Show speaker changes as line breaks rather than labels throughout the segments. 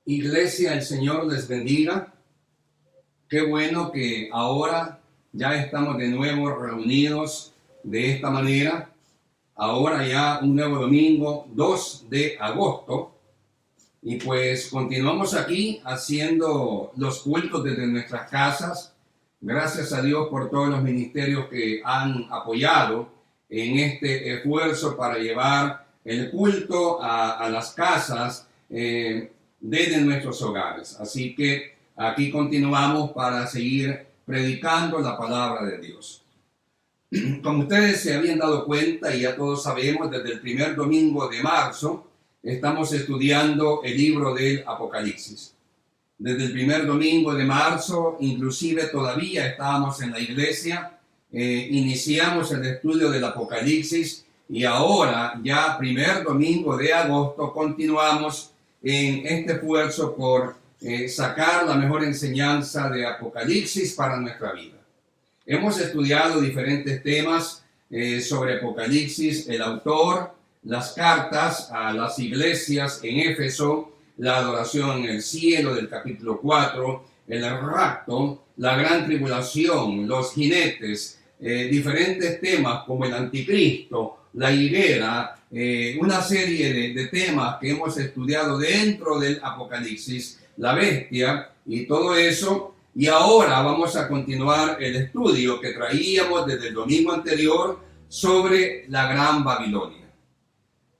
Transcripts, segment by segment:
Iglesia, el Señor les bendiga. Qué bueno que ahora ya estamos de nuevo reunidos de esta manera. Ahora ya un nuevo domingo, 2 de agosto. Y pues continuamos aquí haciendo los cultos desde nuestras casas. Gracias a Dios por todos los ministerios que han apoyado en este esfuerzo para llevar el culto a las casas desde nuestros hogares. Así que aquí continuamos para seguir predicando la palabra de Dios. Como ustedes se habían dado cuenta y ya todos sabemos, desde el primer domingo de marzo estamos estudiando el libro del Apocalipsis. Desde el primer domingo de marzo, inclusive todavía estábamos en la iglesia, iniciamos el estudio del Apocalipsis y ahora ya primer domingo de agosto continuamos en este esfuerzo por sacar la mejor enseñanza de Apocalipsis para nuestra vida. Hemos estudiado diferentes temas sobre Apocalipsis, el autor, las cartas a las iglesias en Éfeso, la adoración en el cielo del capítulo 4, el rapto, la gran tribulación, los jinetes, diferentes temas como el anticristo, la higuera, una serie de temas que hemos estudiado dentro del Apocalipsis, la bestia y todo eso. Y ahora vamos a continuar el estudio que traíamos desde el domingo anterior sobre la Gran Babilonia.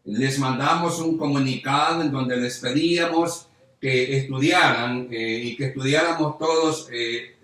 Les mandamos un comunicado en donde les pedíamos que estudiaran y que estudiáramos todos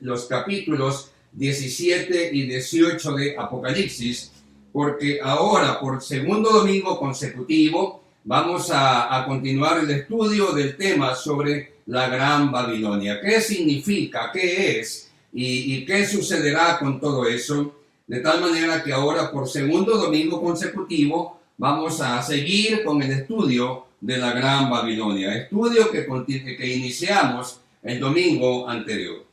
los capítulos 17 y 18 de Apocalipsis, porque ahora por segundo domingo consecutivo vamos a continuar el estudio del tema sobre la Gran Babilonia. ¿Qué significa? ¿Qué es? ¿Y qué sucederá con todo eso? De tal manera que ahora por segundo domingo consecutivo vamos a seguir con el estudio de la Gran Babilonia, estudio que iniciamos el domingo anterior.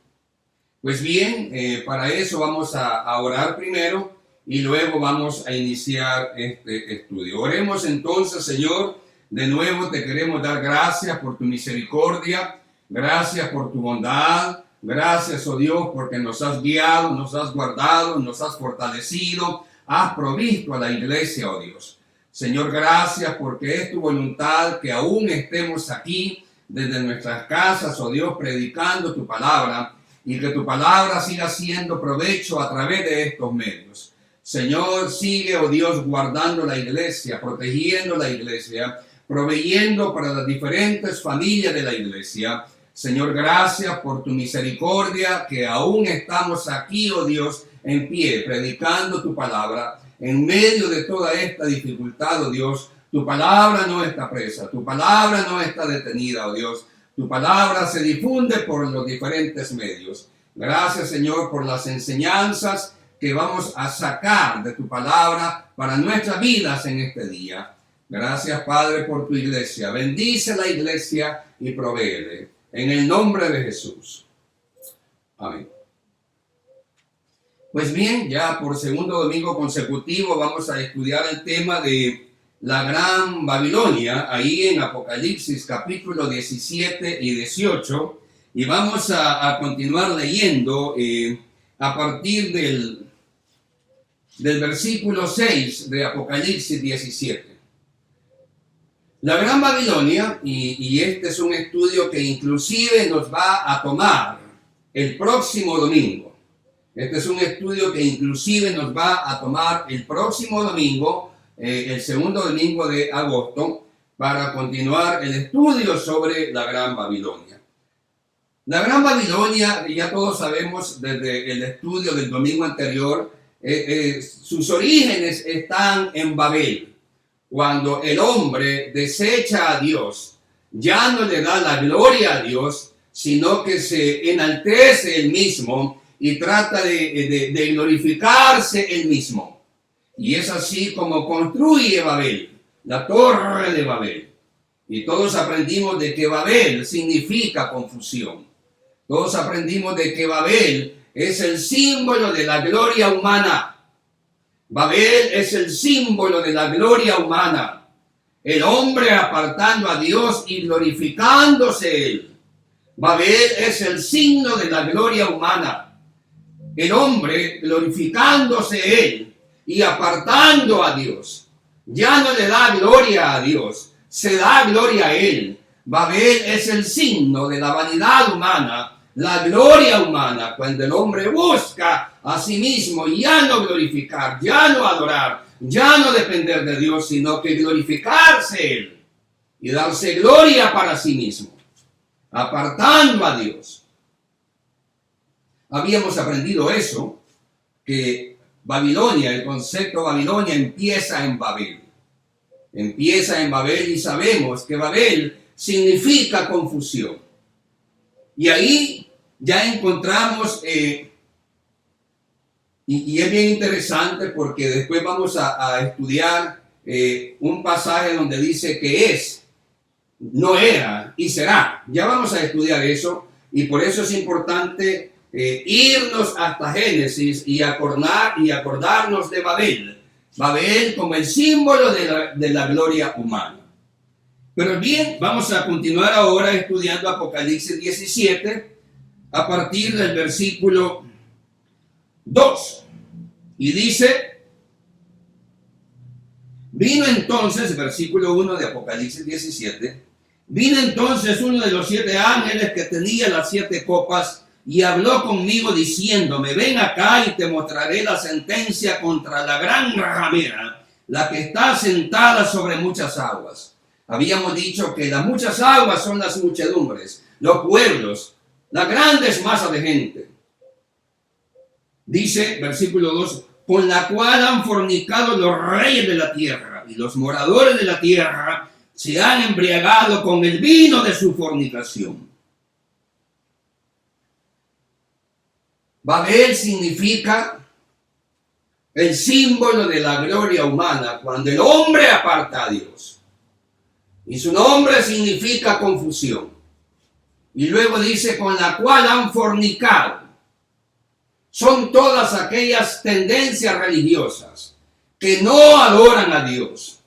Pues bien, para eso vamos a orar primero y luego vamos a iniciar este estudio. Oremos entonces, Señor. De nuevo te queremos dar gracias por tu misericordia, gracias por tu bondad, gracias, oh Dios, porque nos has guiado, nos has guardado, nos has fortalecido, has provisto a la iglesia, oh Dios. Señor, gracias porque es tu voluntad que aún estemos aquí desde nuestras casas, oh Dios, predicando tu palabra y que tu palabra siga siendo provecho a través de estos medios. Señor, sigue, oh Dios, guardando la iglesia, protegiendo la iglesia, proveyendo para las diferentes familias de la iglesia. Señor, gracias por tu misericordia que aún estamos aquí, oh Dios, en pie, predicando tu palabra. En medio de toda esta dificultad, oh Dios, tu palabra no está presa, tu palabra no está detenida, oh Dios. Tu palabra se difunde por los diferentes medios. Gracias, Señor, por las enseñanzas que vamos a sacar de tu palabra para nuestras vidas en este día. Gracias, Padre, por tu iglesia. Bendice la iglesia y provéele. En el nombre de Jesús. Amén. Pues bien, ya por segundo domingo consecutivo vamos a estudiar el tema de la Gran Babilonia, ahí en Apocalipsis capítulo 17 y 18, y vamos a continuar leyendo a partir del versículo 6 de Apocalipsis 17. La Gran Babilonia, y este es un estudio que inclusive nos va a tomar el próximo domingo. Este es un estudio que inclusive nos va a tomar el próximo domingo, el segundo domingo de agosto, para continuar el estudio sobre la Gran Babilonia. La Gran Babilonia, ya todos sabemos desde el estudio del domingo anterior, sus orígenes están en Babel. Cuando el hombre desecha a Dios, ya no le da la gloria a Dios, sino que se enaltece él mismo y trata de glorificarse él mismo. Y es así como construye Babel, la torre de Babel. Y todos aprendimos de que Babel significa confusión. Todos aprendimos de que Babel es el símbolo de la gloria humana. Babel es el símbolo de la gloria humana. el hombre apartando a Dios y glorificándose él. Babel es el signo de la gloria humana. El hombre glorificándose él y apartando a Dios. Ya no le da gloria a Dios, se da gloria a él. Babel es el signo de la vanidad humana, la gloria humana, cuando el hombre busca a sí mismo ya no glorificar, ya no adorar, ya no depender de Dios, sino que glorificarse él y darse gloria para sí mismo, apartando a Dios. Habíamos aprendido eso, que Babilonia, el concepto Babilonia empieza en Babel. Empieza en Babel y sabemos que Babel significa confusión. Y ahí ya encontramos, y es bien interesante porque después vamos a estudiar un pasaje donde dice que es, no era y será. Ya vamos a estudiar eso y por eso es importante irnos hasta Génesis y acordarnos de Babel. Babel como el símbolo de la gloria humana. Pero bien, vamos a continuar ahora estudiando Apocalipsis 17 a partir del versículo 2. Y dice, vino entonces, versículo 1 de Apocalipsis 17, vino entonces uno de los 7 ángeles que tenía las 7 copas y habló conmigo diciéndome, ven acá y te mostraré la sentencia contra la gran ramera, la que está sentada sobre muchas aguas. Habíamos dicho que las muchas aguas son las muchedumbres, los pueblos, las grandes masas de gente. Dice, versículo 2, con la cual han fornicado los reyes de la tierra y los moradores de la tierra se han embriagado con el vino de su fornicación. Babel significa el símbolo de la gloria humana cuando el hombre aparta a Dios. Y su nombre significa confusión. Y luego dice, con la cual han fornicado. Son todas aquellas tendencias religiosas que no adoran a Dios.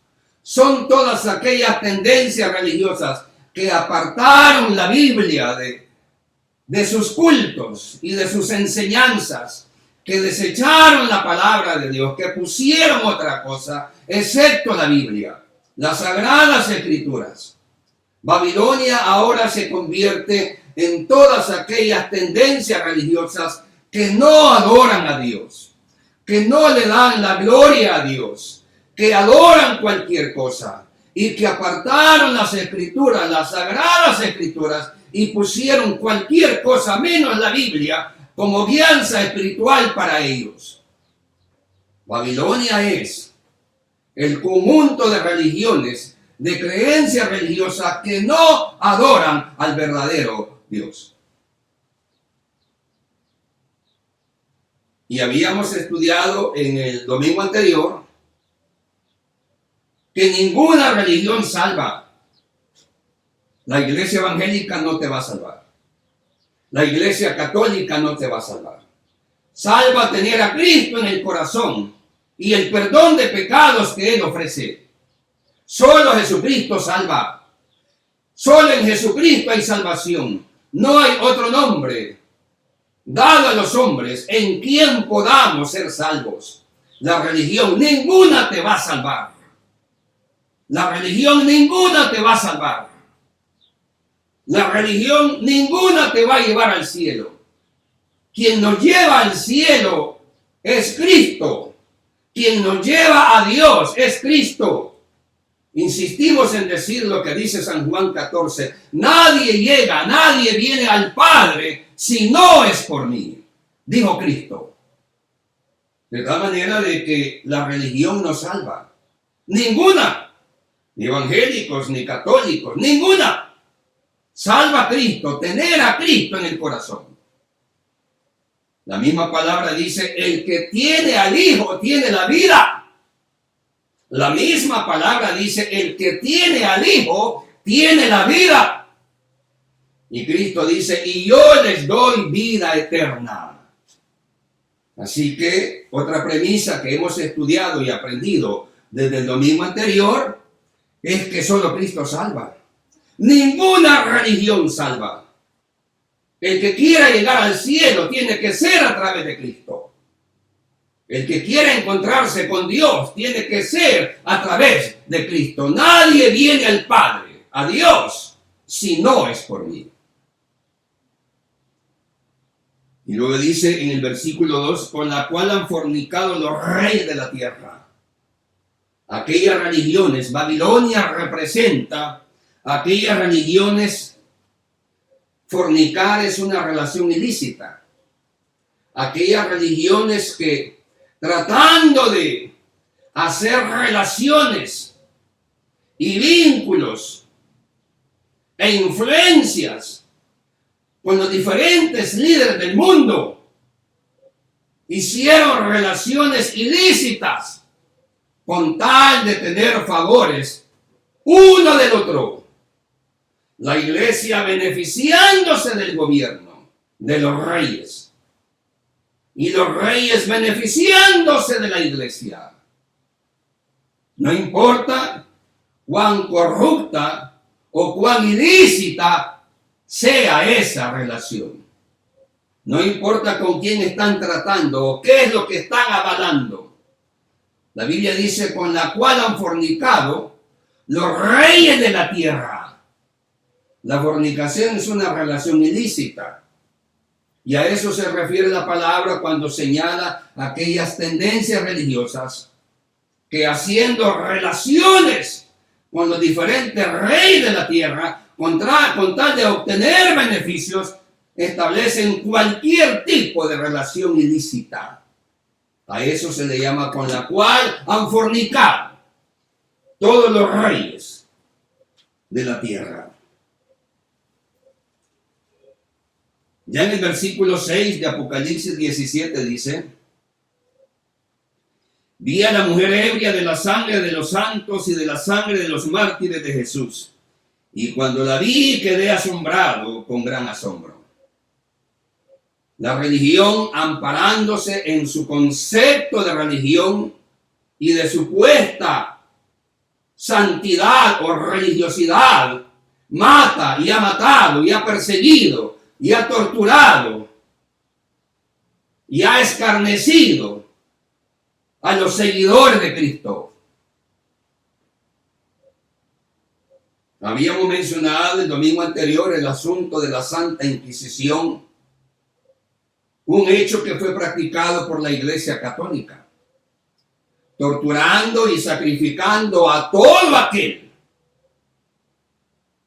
Son todas aquellas tendencias religiosas que apartaron la Biblia de sus cultos y de sus enseñanzas, que desecharon la palabra de Dios, que pusieron otra cosa, excepto la Biblia. Las sagradas escrituras. Babilonia ahora se convierte en todas aquellas tendencias religiosas que no adoran a Dios, que no le dan la gloria a Dios, que adoran cualquier cosa y que apartaron las escrituras, las sagradas escrituras y pusieron cualquier cosa menos la Biblia como guianza espiritual para ellos. Babilonia es el conjunto de religiones, de creencias religiosas que no adoran al verdadero Dios. Y habíamos estudiado en el domingo anterior que ninguna religión salva. La iglesia evangélica no te va a salvar. La iglesia católica no te va a salvar. Salva tener a Cristo en el corazón y el perdón de pecados que Él ofrece. Solo Jesucristo salva. Solo en Jesucristo hay salvación. No hay otro nombre dado a los hombres en quien podamos ser salvos. La religión ninguna te va a salvar. La religión ninguna te va a salvar. La religión ninguna te va a llevar al cielo. Quien nos lleva al cielo es Cristo. Quien nos lleva a Dios es Cristo. Insistimos en decir lo que dice San Juan 14. Nadie llega, nadie viene al Padre si no es por mí, dijo Cristo. De tal manera de que la religión no salva. Ninguna. Ni evangélicos, ni católicos, ninguna. Salva a Cristo, tener a Cristo en el corazón. La misma palabra dice, el que tiene al Hijo tiene la vida. La misma palabra dice, el que tiene al Hijo tiene la vida. Y Cristo dice, y yo les doy vida eterna. Así que otra premisa que hemos estudiado y aprendido desde el domingo anterior es que solo Cristo salva. Ninguna religión salva. El que quiera llegar al cielo tiene que ser a través de Cristo. El que quiera encontrarse con Dios tiene que ser a través de Cristo. Nadie viene al Padre, a Dios, si no es por mí. Y luego dice en el versículo 2, con la cual han fornicado los reyes de la tierra. Aquellas religiones, Babilonia representa aquellas religiones. Fornicar es una relación ilícita. Aquellas religiones que tratando de hacer relaciones y vínculos e influencias con los diferentes líderes del mundo, hicieron relaciones ilícitas con tal de tener favores uno del otro. La iglesia beneficiándose del gobierno de los reyes y los reyes beneficiándose de la iglesia. No importa cuán corrupta o cuán ilícita sea esa relación. No importa con quién están tratando o qué es lo que están avalando. La Biblia dice, con la cual han fornicado los reyes de la tierra. La fornicación es una relación ilícita. Y a eso se refiere la palabra cuando señala aquellas tendencias religiosas que haciendo relaciones con los diferentes reyes de la tierra, con tal de obtener beneficios, establecen cualquier tipo de relación ilícita. A eso se le llama con la cual han fornicado todos los reyes de la tierra. Ya en el versículo 6 de Apocalipsis 17 dice, vi a la mujer ebria de la sangre de los santos y de la sangre de los mártires de Jesús. Y cuando la vi quedé asombrado con gran asombro. La religión, amparándose en su concepto de religión y de supuesta santidad o religiosidad, mata y ha matado y ha perseguido y ha torturado y ha escarnecido a los seguidores de Cristo. Habíamos mencionado el domingo anterior el asunto de la Santa Inquisición, un hecho que fue practicado por la Iglesia Católica, torturando y sacrificando a todo aquel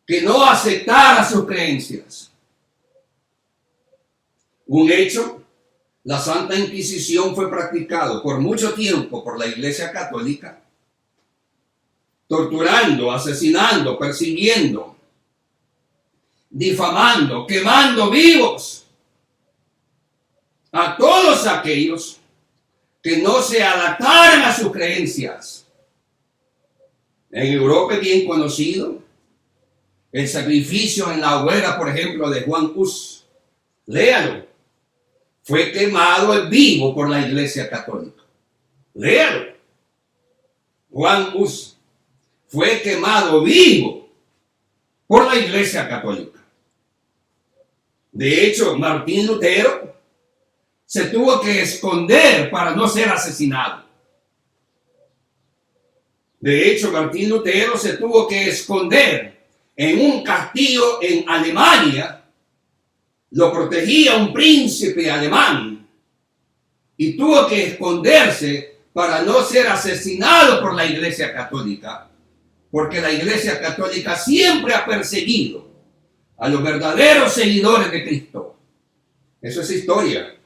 que no aceptara sus creencias. Un hecho, la Santa Inquisición fue practicado por mucho tiempo por la Iglesia Católica, torturando, asesinando, persiguiendo, difamando, quemando vivos a todos aquellos que no se adaptaran a sus creencias. En Europa es bien conocido el sacrificio en la hoguera, por ejemplo, de Juan Hus. Léalo. Fue quemado vivo por la Iglesia Católica. Léalo. Juan Hus fue quemado vivo por la Iglesia Católica. De hecho, Martín Lutero se tuvo que esconder para no ser asesinado. De hecho, Martín Lutero se tuvo que esconder en un castillo en Alemania. Lo protegía un príncipe alemán y tuvo que esconderse para no ser asesinado por la Iglesia Católica, porque la Iglesia Católica siempre ha perseguido a los verdaderos seguidores de Cristo. Eso es historia,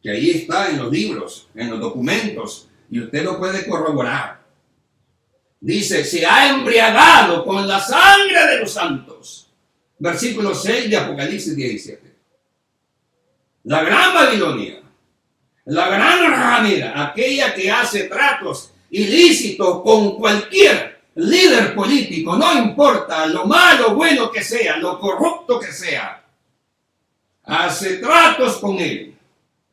que ahí está en los libros, en los documentos, y usted lo puede corroborar. Dice, se ha embriagado con la sangre de los santos. Versículo 6 de Apocalipsis 17. La gran Babilonia, la gran ramera, aquella que hace tratos ilícitos con cualquier líder político, no importa lo malo o bueno que sea, lo corrupto que sea, hace tratos con él,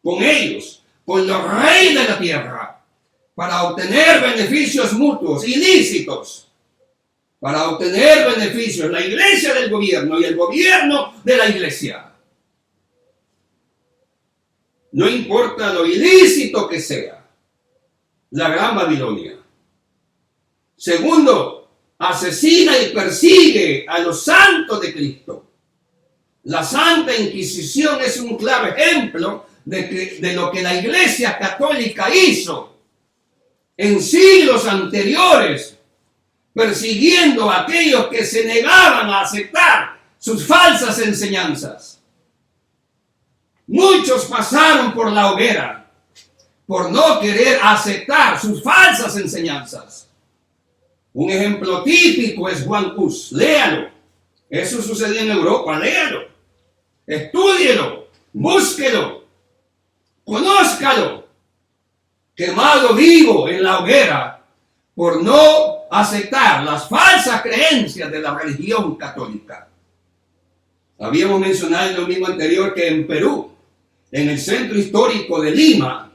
con ellos, con los reyes de la tierra, para obtener beneficios mutuos, ilícitos, para obtener beneficios, la iglesia del gobierno y el gobierno de la iglesia. No importa lo ilícito que sea, la Gran Babilonia. Segundo, asesina y persigue a los santos de Cristo. La Santa Inquisición es un claro ejemplo de lo que la Iglesia Católica hizo en siglos anteriores, persiguiendo a aquellos que se negaban a aceptar sus falsas enseñanzas. Muchos pasaron por la hoguera por no querer aceptar sus falsas enseñanzas. Un ejemplo típico es Juan Hus. Léalo. Eso sucedió en Europa. Léalo. Estúdielo. Búsquelo. Conózcalo. Quemado vivo en la hoguera por no aceptar las falsas creencias de la religión católica. Habíamos mencionado en lo mismo anterior que en Perú, en el centro histórico de Lima,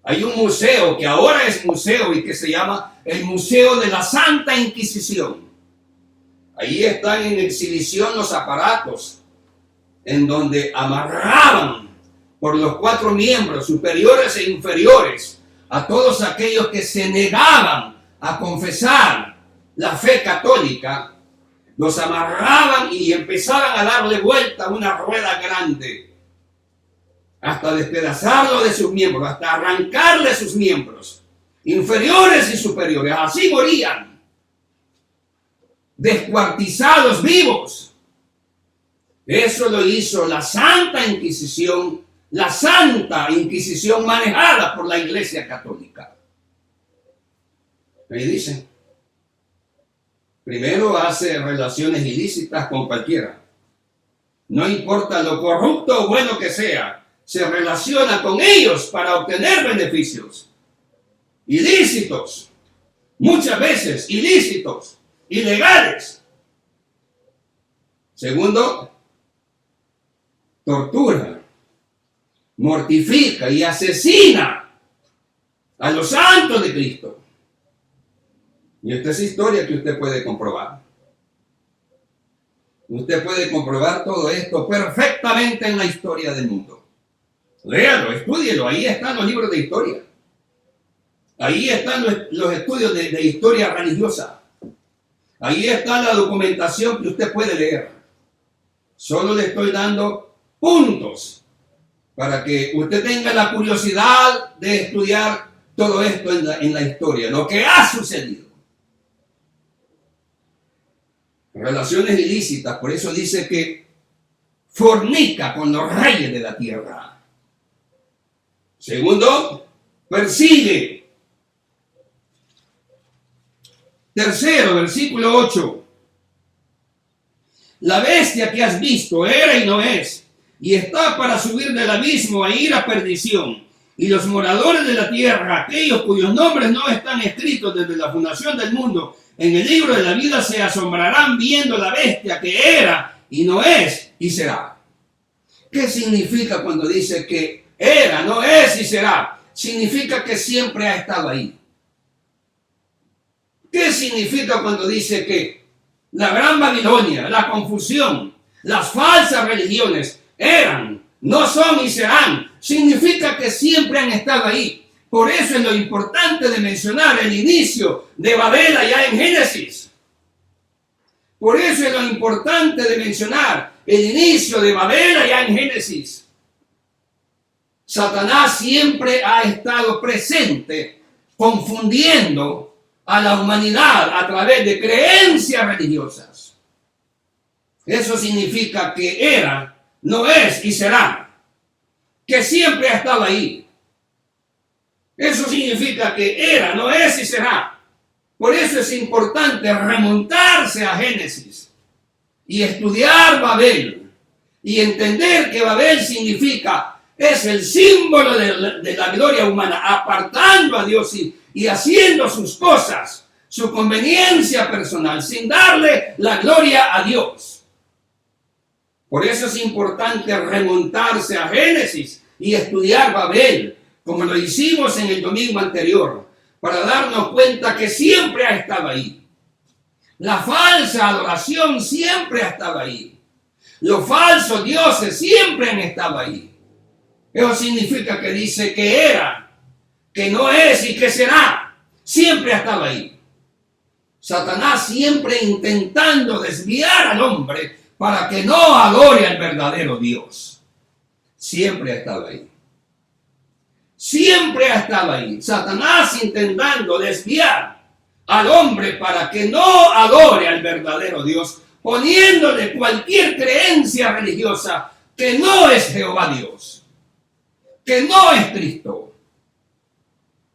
hay un museo que ahora es museo y que se llama el Museo de la Santa Inquisición. Ahí están en exhibición los aparatos en donde amarraban por los 4 miembros superiores e inferiores a todos aquellos que se negaban a confesar la fe católica. Los amarraban y empezaban a darle vuelta a una rueda grande hasta despedazarlo de sus miembros, hasta arrancarle sus miembros inferiores y superiores. Así morían, descuartizados vivos. Eso lo hizo la Santa Inquisición, manejada por la Iglesia Católica. Ahí dice, primero hace relaciones ilícitas con cualquiera. No importa lo corrupto o bueno que sea, se relaciona con ellos para obtener beneficios. Ilícitos, muchas veces ilícitos, ilegales. Segundo, tortura, mortifica y asesina a los santos de Cristo. Y esta es historia que usted puede comprobar. Usted puede comprobar todo esto perfectamente en la historia del mundo. Léalo, estúdielo, ahí están los libros de historia. Ahí están los estudios de historia religiosa. Ahí está la documentación que usted puede leer. Solo le estoy dando puntos para que usted tenga la curiosidad de estudiar todo esto en la historia, lo que ha sucedido. Relaciones ilícitas, por eso dice que fornica con los reyes de la tierra. Segundo, persigue. Tercero, versículo 8. La bestia que has visto era y no es, y está para subir del abismo a ir a perdición. Y los moradores de la tierra, aquellos cuyos nombres no están escritos desde la fundación del mundo en el libro de la vida, se asombrarán viendo la bestia que era y no es y será. ¿Qué significa cuando dice que era, no es y será? Significa que siempre ha estado ahí. ¿Qué significa cuando dice que la Gran Babilonia, la confusión, las falsas religiones eran, no son y serán? Significa que siempre han estado ahí. Por eso es lo importante de mencionar el inicio de Babel allá en Génesis. Por eso es lo importante de mencionar el inicio de Babel allá en Génesis. Satanás siempre ha estado presente, confundiendo a la humanidad a través de creencias religiosas. Eso significa que era, no es y será. Que siempre ha estado ahí. Eso significa que era, no es y será. Por eso es importante remontarse a Génesis y estudiar Babel y entender que Babel significa, es el símbolo de la gloria humana, apartando a Dios y haciendo sus cosas, su conveniencia personal, sin darle la gloria a Dios. Por eso es importante remontarse a Génesis y estudiar Babel, como lo hicimos en el domingo anterior, para darnos cuenta que siempre ha estado ahí. La falsa adoración siempre ha estado ahí. Los falsos dioses siempre han estado ahí. Eso significa que dice que era, que no es y que será. Siempre ha estado ahí. Satanás siempre intentando desviar al hombre para que no adore al verdadero Dios. Siempre ha estado ahí. Siempre ha estado ahí. Satanás intentando desviar al hombre para que no adore al verdadero Dios, poniéndole cualquier creencia religiosa que no es Jehová Dios, que no es Cristo.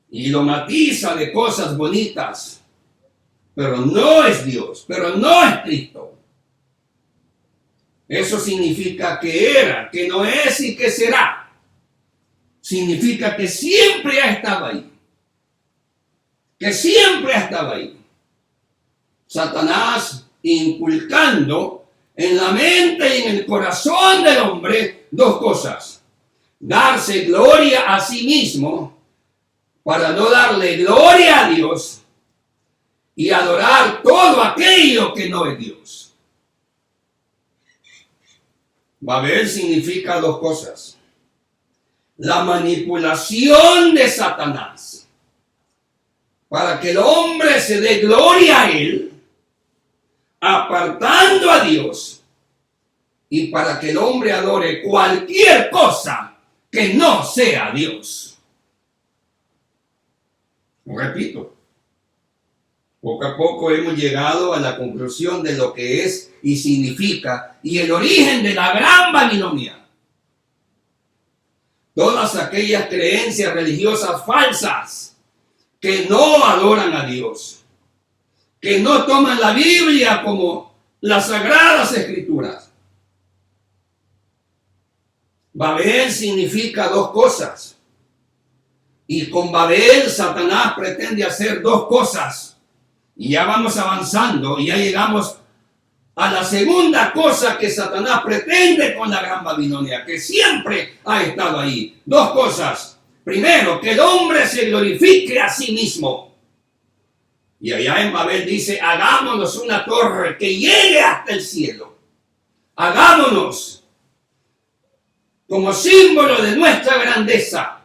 Y lo matiza de cosas bonitas, pero no es Dios, pero no es Cristo. Eso significa que era, que no es y que será. Significa que siempre ha estado ahí. Que siempre ha estado ahí. Satanás inculcando en la mente y en el corazón del hombre dos cosas. Darse gloria a sí mismo para no darle gloria a Dios y adorar todo aquello que no es Dios. Babel significa dos cosas. La manipulación de Satanás para que el hombre se dé gloria a él, apartando a Dios, y para que el hombre adore cualquier cosa que no sea Dios. Repito, poco a poco hemos llegado a la conclusión de lo que es y significa y el origen de la gran Babilonia. Todas aquellas creencias religiosas falsas que no adoran a Dios, que no toman la Biblia como las sagradas escrituras. Babel significa dos cosas. Y con Babel Satanás pretende hacer dos cosas. Y ya vamos avanzando y ya llegamos a la segunda cosa que Satanás pretende con la gran Babilonia, que siempre ha estado ahí. Dos cosas. Primero, que el hombre se glorifique a sí mismo. Y allá en Babel dice, hagámonos una torre que llegue hasta el cielo. Hagámonos como símbolo de nuestra grandeza.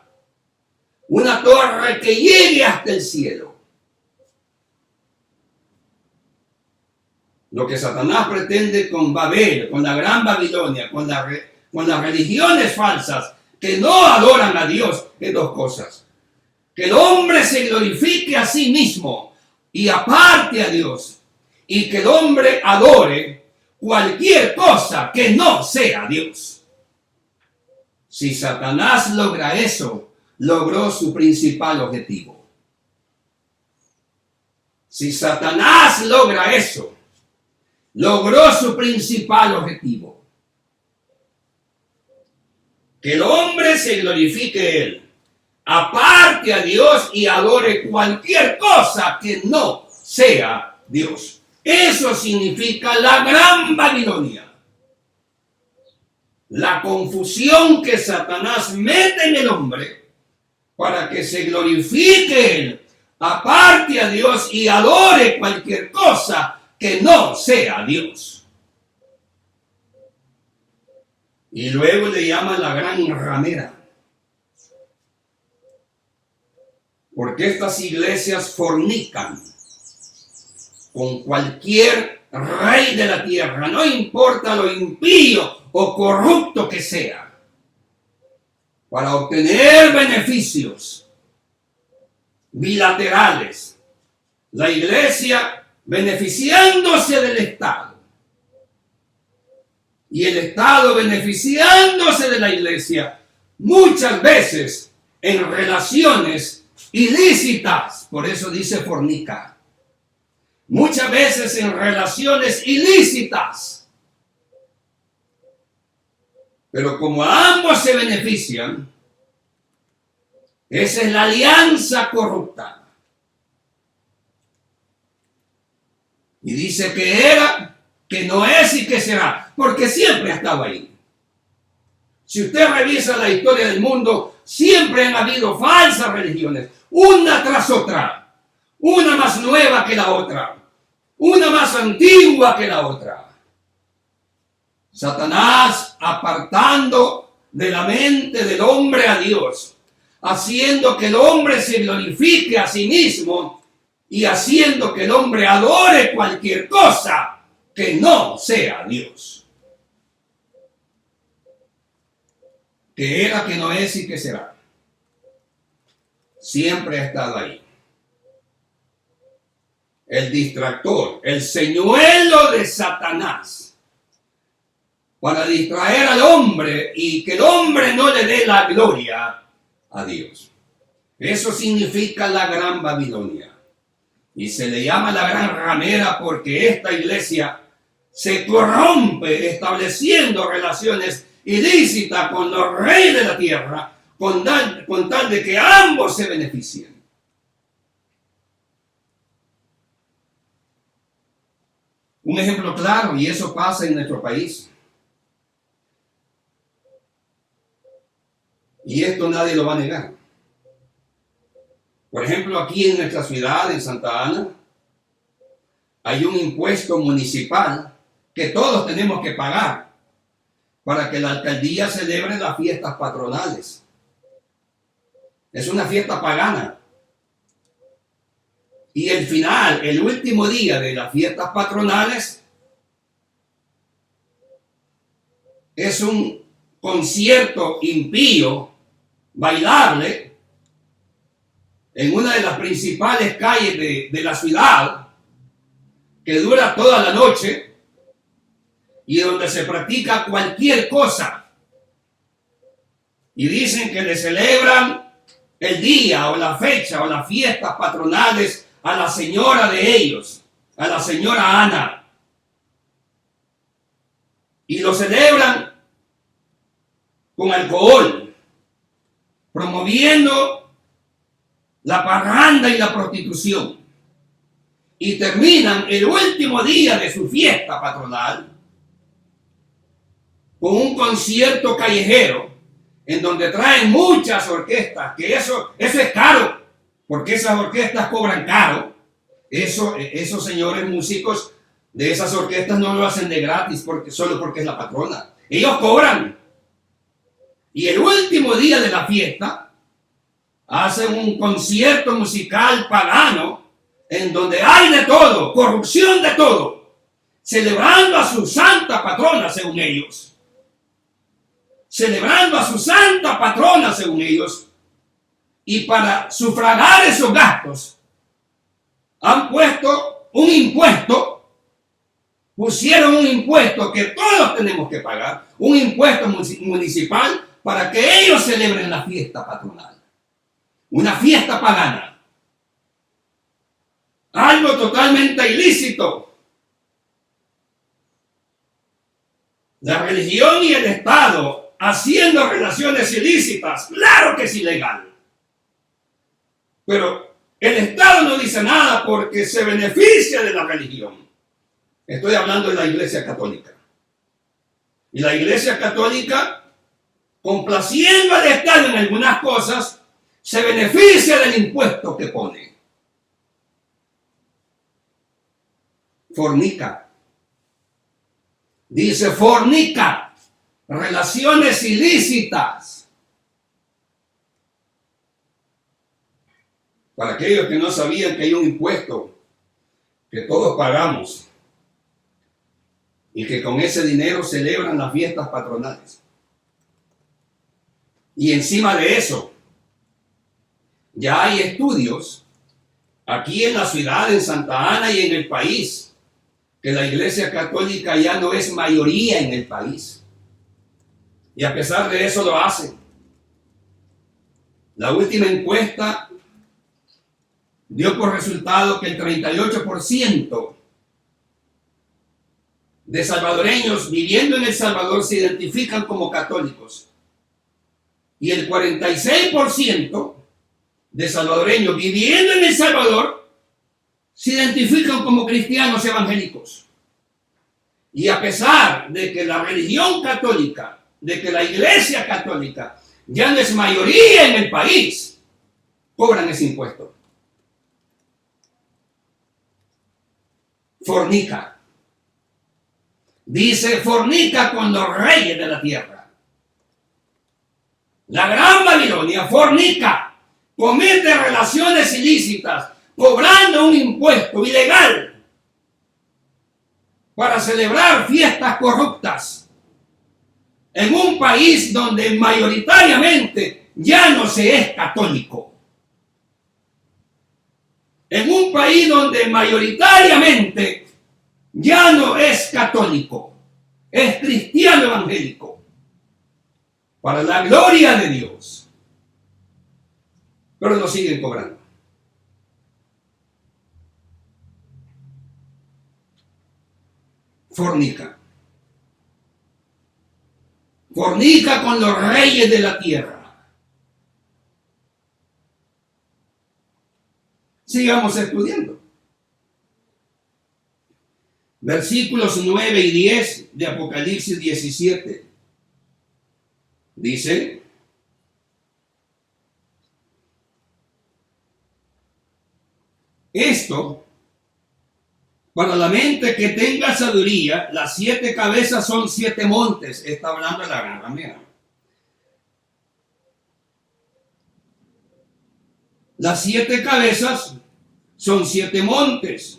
Una torre que llegue hasta el cielo. Lo que Satanás pretende con Babel, con la gran Babilonia, con las religiones falsas que no adoran a Dios, es dos cosas. Que el hombre se glorifique a sí mismo y aparte a Dios. Y que el hombre adore cualquier cosa que no sea Dios. Si Satanás logra eso, logró su principal objetivo. Si Satanás logra eso, logró su principal objetivo. Que el hombre se glorifique él, aparte a Dios y adore cualquier cosa que no sea Dios. Eso significa la gran Babilonia. La confusión que Satanás mete en el hombre para que se glorifique él, aparte a Dios y adore cualquier cosa que no sea Dios. Y luego le llaman la gran ramera. Porque estas iglesias fornican con cualquier rey de la tierra, no importa lo impío o corrupto que sea, para obtener beneficios bilaterales. La iglesia beneficiándose del Estado y el Estado beneficiándose de la iglesia, muchas veces en relaciones ilícitas, por eso dice fornica, muchas veces en relaciones ilícitas, pero como ambos se benefician, esa es la alianza corrupta. Y dice que era, que no es y que será, porque siempre ha estado ahí. Si usted revisa la historia del mundo, siempre han habido falsas religiones, una tras otra, una más nueva que la otra, una más antigua que la otra. Satanás apartando de la mente del hombre a Dios, haciendo que el hombre se glorifique a sí mismo y haciendo que el hombre adore cualquier cosa que no sea Dios. Que era, que no es y que será. Siempre ha estado ahí. El distractor, el señuelo de Satanás, para distraer al hombre y que el hombre no le dé la gloria a Dios. Eso significa la Gran Babilonia. Y se le llama la Gran Ramera porque esta iglesia se corrompe estableciendo relaciones ilícitas con los reyes de la tierra con tal de que ambos se beneficien. Un ejemplo claro, y eso pasa en nuestro país. Y esto nadie lo va a negar. Por ejemplo, aquí en nuestra ciudad, en Santa Ana, hay un impuesto municipal que todos tenemos que pagar para que la alcaldía celebre las fiestas patronales. Es una fiesta pagana. Y el final, el último día de las fiestas patronales, es un concierto impío, bailable, en una de las principales calles de la ciudad, que dura toda la noche y donde se practica cualquier cosa. Y dicen que le celebran el día o la fecha o las fiestas patronales a la señora de ellos, a la señora Ana. Y lo celebran con alcohol, promoviendo la parranda y la prostitución. Y terminan el último día de su fiesta patronal con un concierto callejero en donde traen muchas orquestas, que eso es caro, porque esas orquestas cobran caro. Esos señores músicos de esas orquestas no lo hacen de gratis solo porque es la patrona. Ellos cobran. Y el último día de la fiesta hacen un concierto musical pagano en donde hay de todo, corrupción de todo, celebrando a su santa patrona según ellos. Celebrando a su santa patrona según ellos. Y para sufragar esos gastos han puesto un impuesto, pusieron un impuesto que todos tenemos que pagar, un impuesto municipal para que ellos celebren la fiesta patronal. Una fiesta pagana. Algo totalmente ilícito. La religión y el Estado haciendo relaciones ilícitas, claro que es ilegal. Pero el Estado no dice nada porque se beneficia de la religión. Estoy hablando de la Iglesia Católica. Y la Iglesia Católica, complaciendo al Estado en algunas cosas, se beneficia del impuesto que pone. Fornica. Dice fornica. Relaciones ilícitas. Para aquellos que no sabían que hay un impuesto que todos pagamos y que con ese dinero celebran las fiestas patronales. Y encima de eso, ya hay estudios aquí en la ciudad, en Santa Ana y en el país, que la Iglesia Católica ya no es mayoría en el país. Y a pesar de eso lo hacen. La última encuesta dio por resultado que el 38% de salvadoreños viviendo en El Salvador se identifican como católicos. Y el 46% de salvadoreños viviendo en El Salvador se identifican como cristianos evangélicos. Y a pesar de que la religión católica, de que la Iglesia Católica ya no es mayoría en el país, cobran ese impuesto. fornica. Dice, fornica con los reyes de la tierra. La gran Babilonia fornica, comete relaciones ilícitas, cobrando un impuesto ilegal para celebrar fiestas corruptas en un país donde mayoritariamente ya no se es católico. En un país donde mayoritariamente ya no es católico, es cristiano evangélico, para la gloria de Dios. Pero lo siguen cobrando. Fornica. Fornica con los reyes de la tierra. Sigamos estudiando. Versículos 9 y 10 de Apocalipsis 17. Dice: esto, para la mente que tenga sabiduría, las 7 cabezas son 7 montes. Está hablando de la gran ramera. Las 7 cabezas son 7 montes,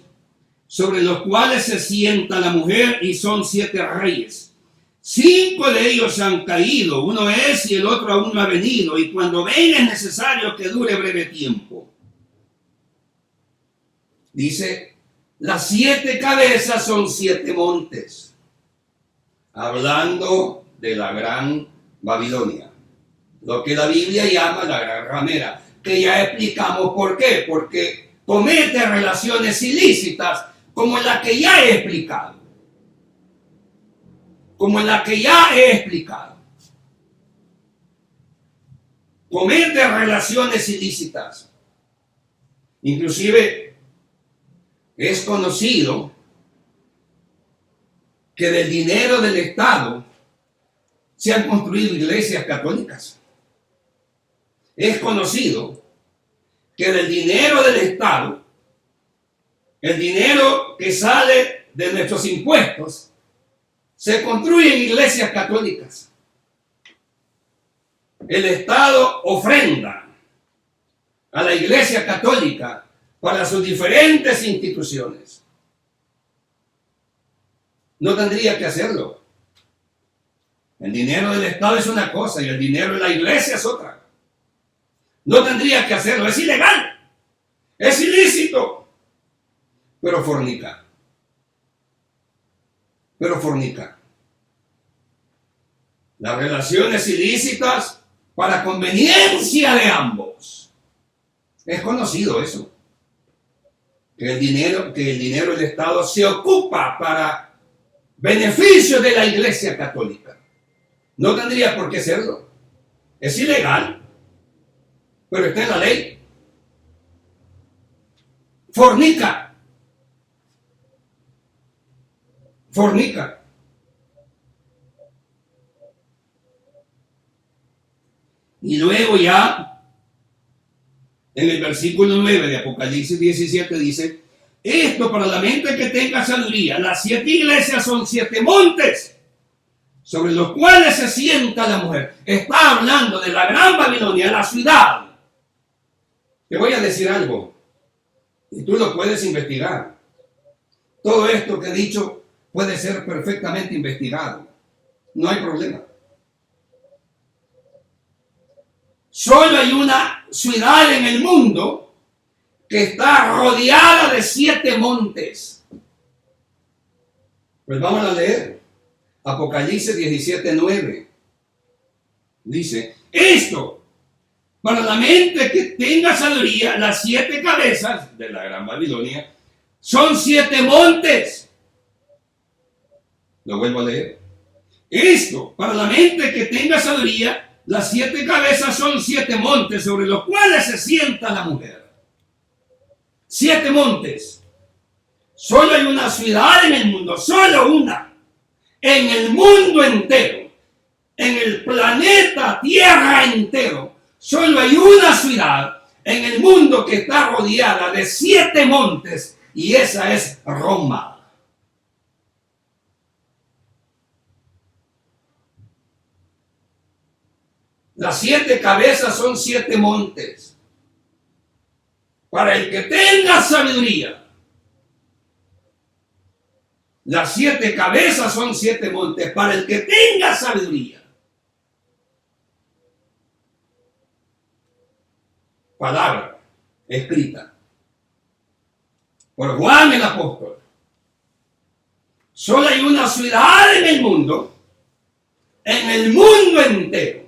sobre los cuales se sienta la mujer, y son 7 reyes. 5 de ellos han caído, uno es y el otro aún no ha venido, y cuando venga es necesario que dure breve tiempo. Dice, las 7 cabezas son 7 montes, hablando de la gran Babilonia, lo que la Biblia llama la gran ramera, que ya explicamos por qué, porque comete relaciones ilícitas como la que ya he explicado. Comete relaciones ilícitas. Inclusive es conocido que del dinero del Estado se han construido iglesias católicas. Es conocido que del dinero del Estado, el dinero que sale de nuestros impuestos, se construyen iglesias católicas. El Estado ofrenda a la Iglesia Católica para sus diferentes instituciones. No tendría que hacerlo. El dinero del Estado es una cosa y el dinero de la Iglesia es otra. No tendría que hacerlo. Es ilegal. Es ilícito. Pero fornica. Las relaciones ilícitas para conveniencia de ambos. Es conocido eso. Que el dinero del Estado se ocupa para beneficio de la Iglesia Católica. No tendría por qué serlo. Es ilegal, pero está en la ley. Fornica. Y luego ya, en el versículo 9 de Apocalipsis 17 dice, esto para la mente que tenga sabiduría, las 7 iglesias son 7 montes, sobre los cuales se sienta la mujer. Está hablando de la gran Babilonia, la ciudad. Te voy a decir algo, y tú lo puedes investigar. Todo esto que he dicho puede ser perfectamente investigado. No hay problema. Solo hay una ciudad en el mundo que está rodeada de 7 montes. Pues vamos a leer. Apocalipsis 17:9. Dice, esto, para la mente que tenga sabiduría, las 7 cabezas de la gran Babilonia son 7 montes. Lo vuelvo a leer. Esto, para la mente que tenga sabiduría, las 7 cabezas son 7 montes sobre los cuales se sienta la mujer. 7 montes. Solo hay una ciudad en el mundo, solo una. En el mundo entero, en el planeta Tierra entero, solo hay una ciudad en el mundo que está rodeada de 7 montes, y esa es Roma. Las 7 cabezas son 7 montes. Para el que tenga sabiduría. Las 7 cabezas son 7 montes. Para el que tenga sabiduría. Palabra escrita por Juan el apóstol. Solo hay una ciudad en el mundo entero,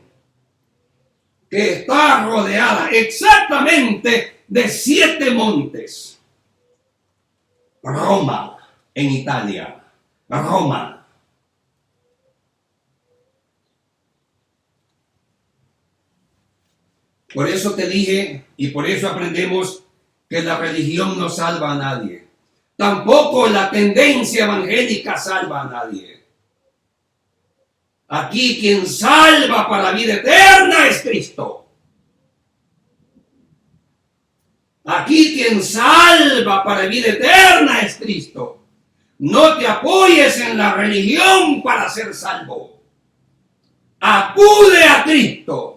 que está rodeada exactamente de 7 montes. Roma, en Italia. Roma. Por eso te dije, y por eso aprendemos que la religión no salva a nadie. Tampoco la tendencia evangélica salva a nadie. Aquí quien salva para la vida eterna es Cristo. Aquí quien salva para la vida eterna es Cristo. No te apoyes en la religión para ser salvo. Acude a Cristo.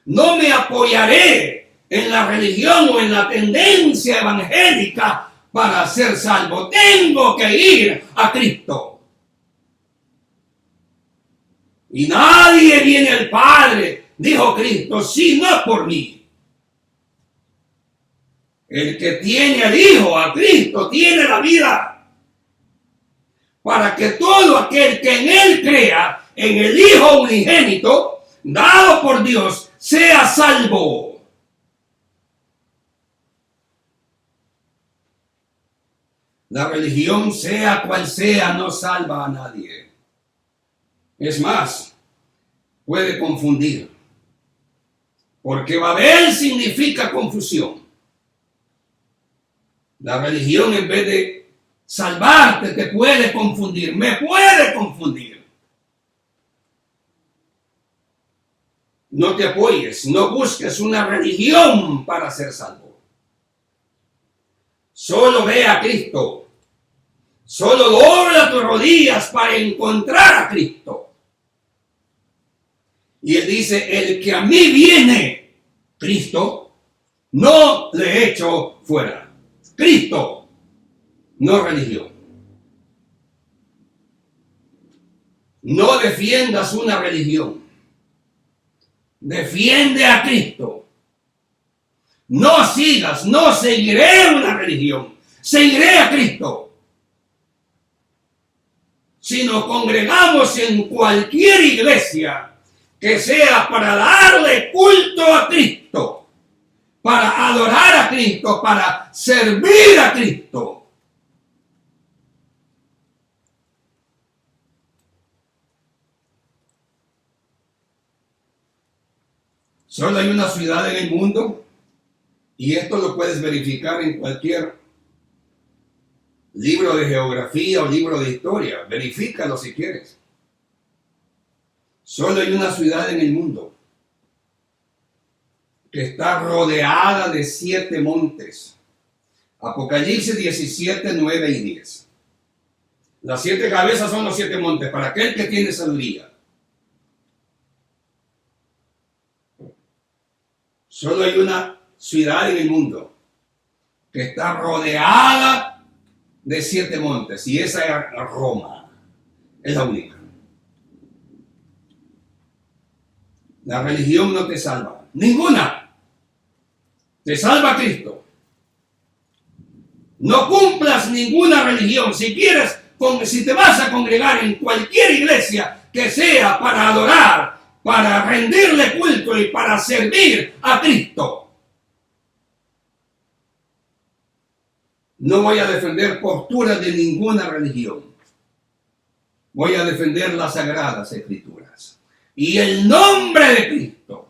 No me apoyaré en la religión o en la tendencia evangélica para ser salvo. Tengo que ir a Cristo. Y nadie viene al Padre, dijo Cristo, si no por mí. El que tiene al Hijo, a Cristo, tiene la vida. Para que todo aquel que en Él crea, en el Hijo unigénito, dado por Dios, sea salvo. La religión, sea cual sea, no salva a nadie. Es más, puede confundir. Porque Babel significa confusión. La religión, en vez de salvarte, te puede confundir. Me puede confundir. No te apoyes, no busques una religión para ser salvo. Solo ve a Cristo. Solo dobla tus rodillas para encontrar a Cristo. Y Él dice, el que a mí viene, Cristo, no le echo fuera. Cristo, no religión. No defiendas una religión. Defiende a Cristo. No sigas, no seguiré una religión. Seguiré a Cristo. Si nos congregamos en cualquier iglesia que sea para darle culto a Cristo, para adorar a Cristo, para servir a Cristo, solo hay una ciudad en el mundo, y esto lo puedes verificar en cualquier libro de geografía o libro de historia. Verifícalo si quieres. Solo hay una ciudad en el mundo que está rodeada de 7 montes. Apocalipsis 17, 9 y 10. Las 7 cabezas son los 7 montes, para aquel que tiene sabiduría. Solo hay una ciudad en el mundo que está rodeada de 7 montes, y esa es Roma. Es la única. La religión no te salva. Ninguna. Te salva Cristo. No cumplas ninguna religión. Si quieres, si te vas a congregar en cualquier iglesia que sea para adorar, para rendirle culto y para servir a Cristo, no voy a defender posturas de ninguna religión. Voy a defender las sagradas escrituras y el nombre de Cristo.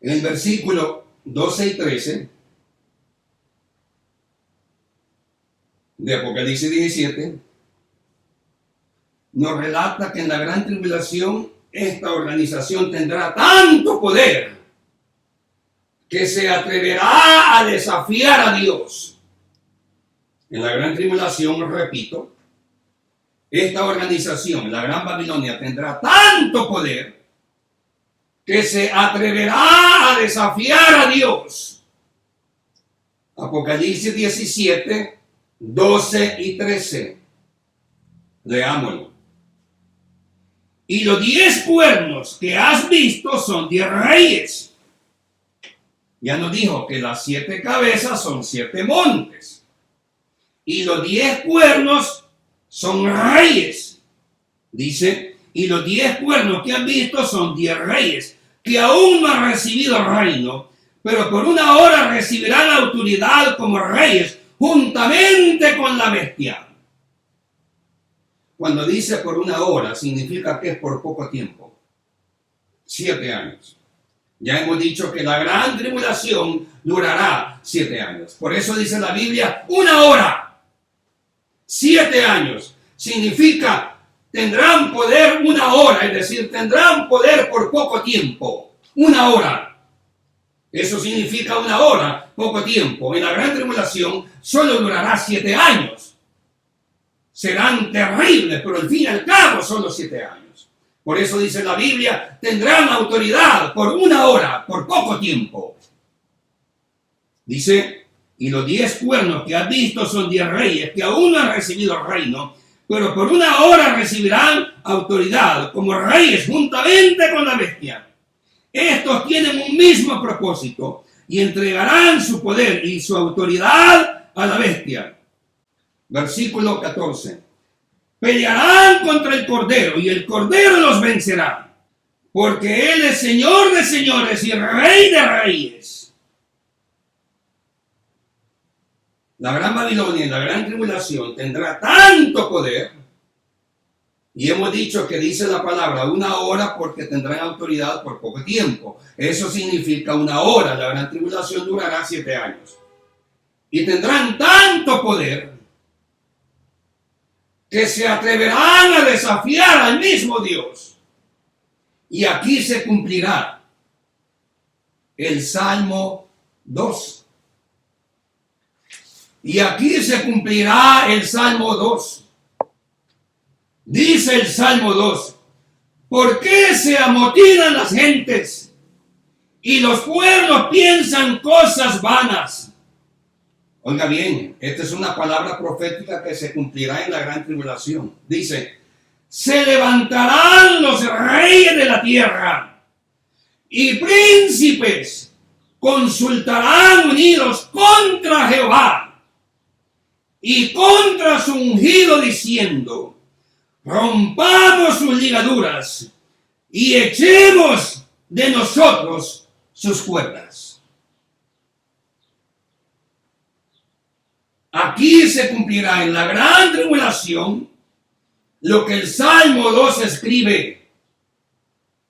En el versículo 12 y 13 de Apocalipsis 17 nos relata que en la gran tribulación esta organización tendrá tanto poder que se atreverá a desafiar a Dios. En la gran tribulación, repito, esta organización, la Gran Babilonia, tendrá tanto poder que se atreverá a desafiar a Dios. Apocalipsis 17, 12 y 13. Leámoslo. Y los 10 cuernos que has visto son 10 reyes. Ya nos dijo que las 7 cabezas son 7 montes. Y los 10 cuernos son reyes. Dice, y los 10 cuernos que han visto son 10 reyes, que aún no han recibido reino, pero por una hora recibirán autoridad como reyes, juntamente con la bestia. Cuando dice por una hora, significa que es por poco tiempo. 7 años. Ya hemos dicho que la gran tribulación durará 7 años. Por eso dice la Biblia, una hora. 7 años. Significa, tendrán poder una hora, es decir, tendrán poder por poco tiempo. Una hora. Eso significa una hora, poco tiempo. En la gran tribulación solo durará 7 años. Serán terribles, pero al fin y al cabo solo 7 años. Por eso dice la Biblia, tendrán autoridad por una hora, por poco tiempo. Dice, y los 10 cuernos que has visto son 10 reyes que aún no han recibido reino, pero por una hora recibirán autoridad como reyes juntamente con la bestia. Estos tienen un mismo propósito y entregarán su poder y su autoridad a la bestia. Versículo 14. Pelearán contra el Cordero y el Cordero los vencerá, porque Él es Señor de señores y Rey de reyes. La Gran Babilonia en la Gran Tribulación tendrá tanto poder, y hemos dicho que dice la palabra una hora porque tendrán autoridad por poco tiempo. Eso significa una hora. La Gran Tribulación durará 7 años. Y tendrán tanto poder que se atreverán a desafiar al mismo Dios. Y aquí se cumplirá el Salmo 2. Y aquí se cumplirá el Salmo 2. Dice el Salmo 2, ¿por qué se amotinan las gentes y los pueblos piensan cosas vanas? Oiga bien, esta es una palabra profética que se cumplirá en la gran tribulación. Dice, se levantarán los reyes de la tierra y príncipes consultarán unidos contra Jehová y contra su ungido diciendo, rompamos sus ligaduras y echemos de nosotros sus cuerdas. Aquí se cumplirá en la gran tribulación lo que el Salmo 2 escribe.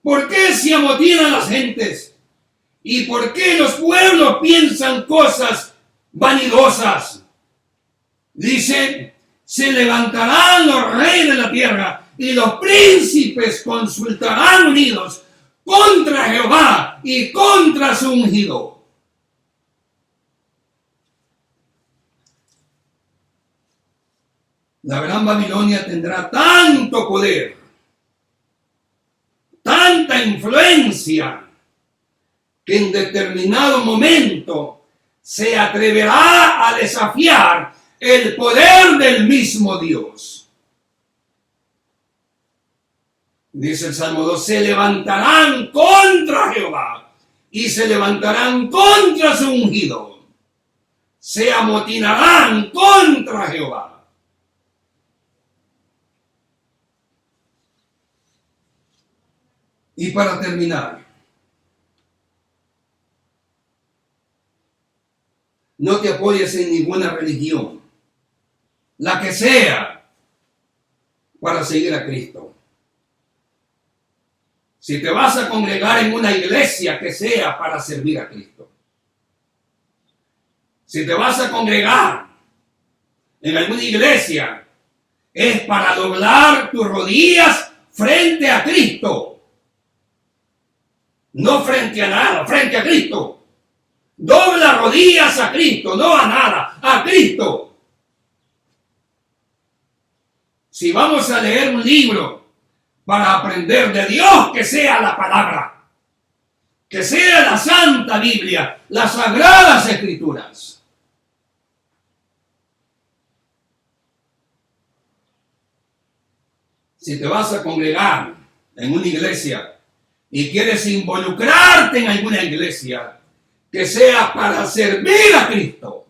¿Por qué se amotinan las gentes? ¿Y por qué los pueblos piensan cosas vanidosas? Dice, se levantarán los reyes de la tierra y los príncipes consultarán unidos contra Jehová y contra su ungido. La Gran Babilonia tendrá tanto poder, tanta influencia, que en determinado momento se atreverá a desafiar el poder del mismo Dios. Dice el Salmo 2, se levantarán contra Jehová y se levantarán contra su ungido. Se amotinarán contra Jehová. Y para terminar, no te apoyes en ninguna religión, la que sea, para seguir a Cristo. Si te vas a congregar en una iglesia, que sea para servir a Cristo. Si te vas a congregar en alguna iglesia, es para doblar tus rodillas frente a Cristo No frente a nada, frente a Cristo. Dobla rodillas a Cristo, no a nada, a Cristo. Si vamos a leer un libro para aprender de Dios, que sea la palabra, que sea la Santa Biblia, las Sagradas Escrituras. Si te vas a congregar en una iglesia y quieres involucrarte en alguna iglesia, que sea para servir a Cristo.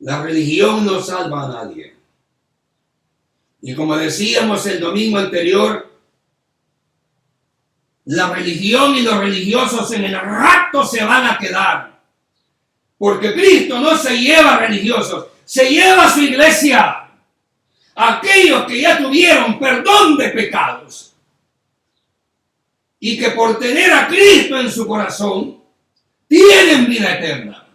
La religión no salva a nadie. Y como decíamos el domingo anterior, la religión y los religiosos en el rapto se van a quedar. Porque Cristo no se lleva a religiosos, se lleva a su iglesia. Aquellos que ya tuvieron perdón de pecados y que por tener a Cristo en su corazón tienen vida eterna.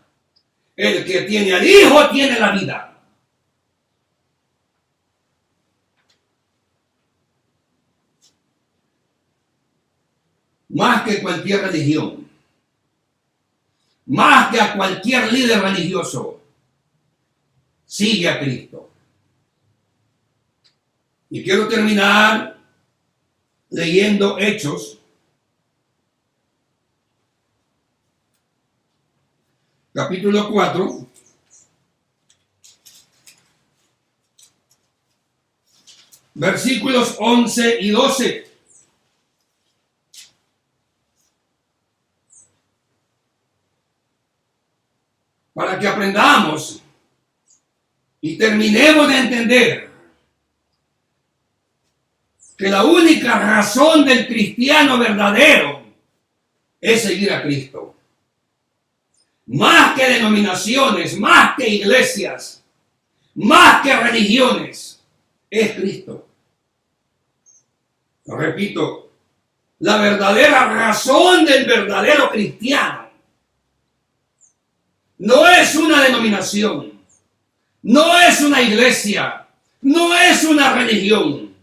El que tiene al Hijo tiene la vida. Más que cualquier religión, más que a cualquier líder religioso, sigue a Cristo. Y quiero terminar leyendo Hechos, capítulo 4, versículos 11 y 12. Para que aprendamos y terminemos de entender que la única razón del cristiano verdadero es seguir a Cristo. Más que denominaciones, más que iglesias, más que religiones, es Cristo. Repito, la verdadera razón del verdadero cristiano no es una denominación, no es una iglesia, no es una religión.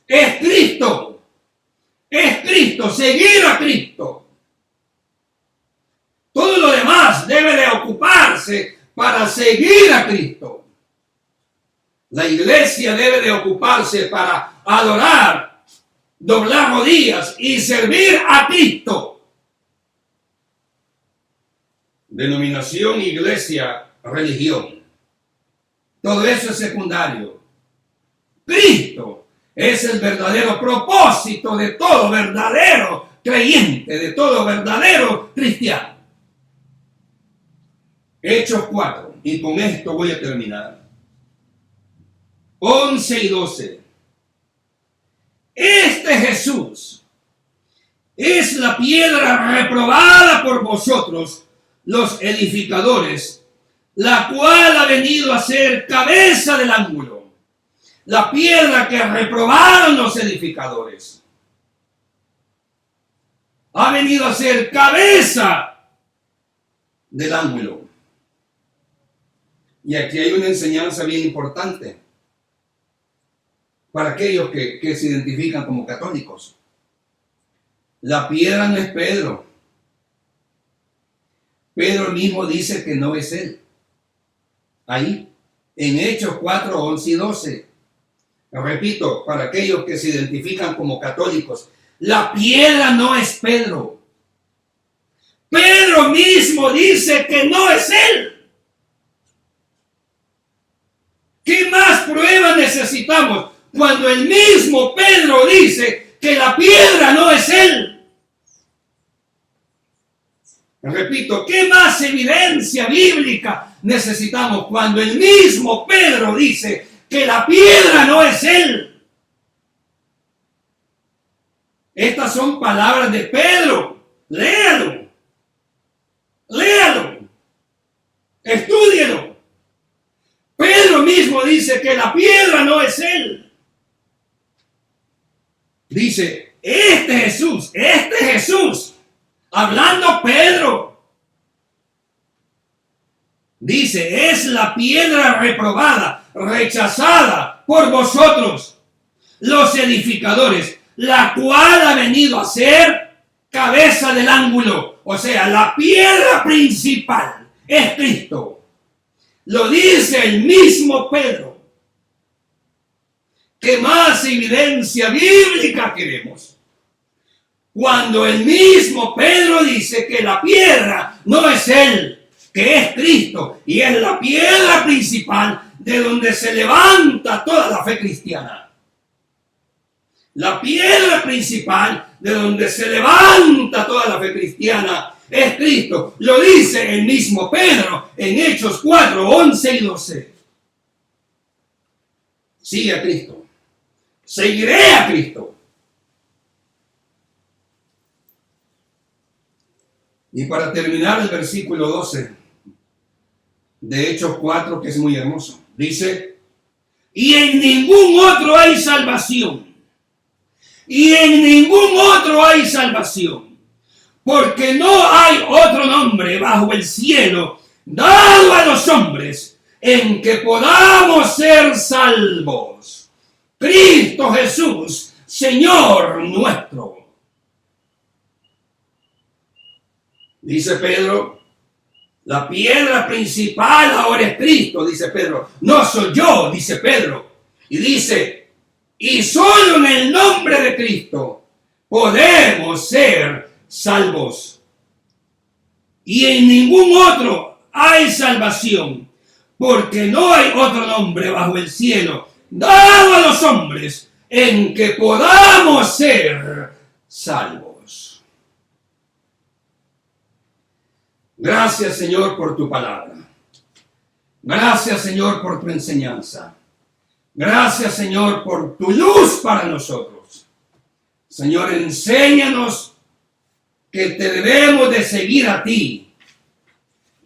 Es Cristo, seguir a Cristo. Todo lo demás debe de ocuparse para seguir a Cristo. La iglesia debe de ocuparse para adorar, doblar rodillas y servir a Cristo. Denominación, iglesia, religión. Todo eso es secundario. Cristo es el verdadero propósito de todo verdadero creyente, de todo verdadero cristiano. Hechos 4, y con esto voy a terminar. 11 y 12. Este Jesús es la piedra reprobada por vosotros, los edificadores, la cual ha venido a ser cabeza del ángulo. La piedra que reprobaron los edificadores ha venido a ser cabeza del ángulo. Y aquí hay una enseñanza bien importante para aquellos que se identifican como católicos. La piedra no es Pedro. Pedro mismo dice que no es él. Ahí, en Hechos 4, 11 y 12. Repito, para aquellos que se identifican como católicos, la piedra no es Pedro. Pedro mismo dice que no es él. ¿Qué más pruebas necesitamos cuando el mismo Pedro dice que la piedra no es él? Repito, ¿qué más evidencia bíblica necesitamos cuando el mismo Pedro dice que la piedra no es él? Estas son palabras de Pedro. Léalo. Léalo. Estúdielo. Pedro mismo dice que la piedra no es él. Dice, este Jesús, hablando Pedro, dice, es la piedra reprobada, rechazada por vosotros, los edificadores, la cual ha venido a ser cabeza del ángulo, o sea, la piedra principal es Cristo. Lo dice el mismo Pedro. ¿Qué más evidencia bíblica queremos? Cuando el mismo Pedro dice que la piedra no es él, que es Cristo, y es la piedra principal de donde se levanta toda la fe cristiana. La piedra principal de donde se levanta toda la fe cristiana es Cristo. Lo dice el mismo Pedro en Hechos 4, 11 y 12. Sigue a Cristo. Seguiré a Cristo. Y para terminar el versículo 12 de Hechos 4, que es muy hermoso, dice: y en ningún otro hay salvación. Y en ningún otro hay salvación, porque no hay otro nombre bajo el cielo dado a los hombres en que podamos ser salvos. Cristo Jesús, Señor nuestro. Dice Pedro, la piedra principal ahora es Cristo, dice Pedro. No soy yo, dice Pedro. Y dice, y solo en el nombre de Cristo podemos ser salvos. Y en ningún otro hay salvación, porque no hay otro nombre bajo el cielo dado a los hombres en que podamos ser salvos. Gracias, Señor, por tu palabra. Gracias, Señor, por tu enseñanza. Gracias, Señor, por tu luz para nosotros. Señor, enséñanos que te debemos de seguir a ti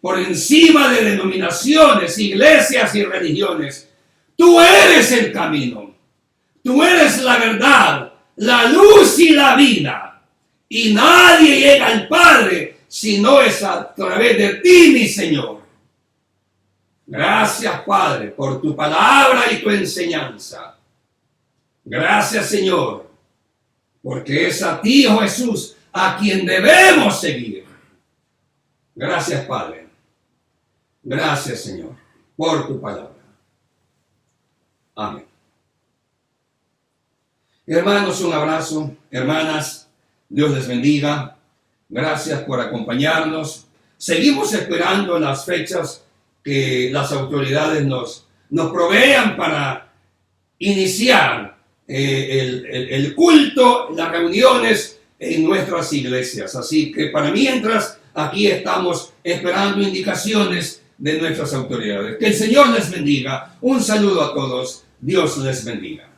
por encima de denominaciones, iglesias y religiones. Tú eres el camino. Tú eres la verdad, la luz y la vida. Y nadie llega al Padre si no es a través de ti, mi Señor. Gracias, Padre, por tu palabra y tu enseñanza. Gracias, Señor, porque es a ti, oh Jesús, a quien debemos seguir. Gracias, Padre. Gracias, Señor, por tu palabra. Amén. Hermanos, un abrazo. Hermanas, Dios les bendiga. Gracias por acompañarnos. Seguimos esperando las fechas que las autoridades nos provean para iniciar el culto, las reuniones en nuestras iglesias. Así que para mientras, aquí estamos esperando indicaciones de nuestras autoridades. Que el Señor les bendiga. Un saludo a todos. Dios les bendiga.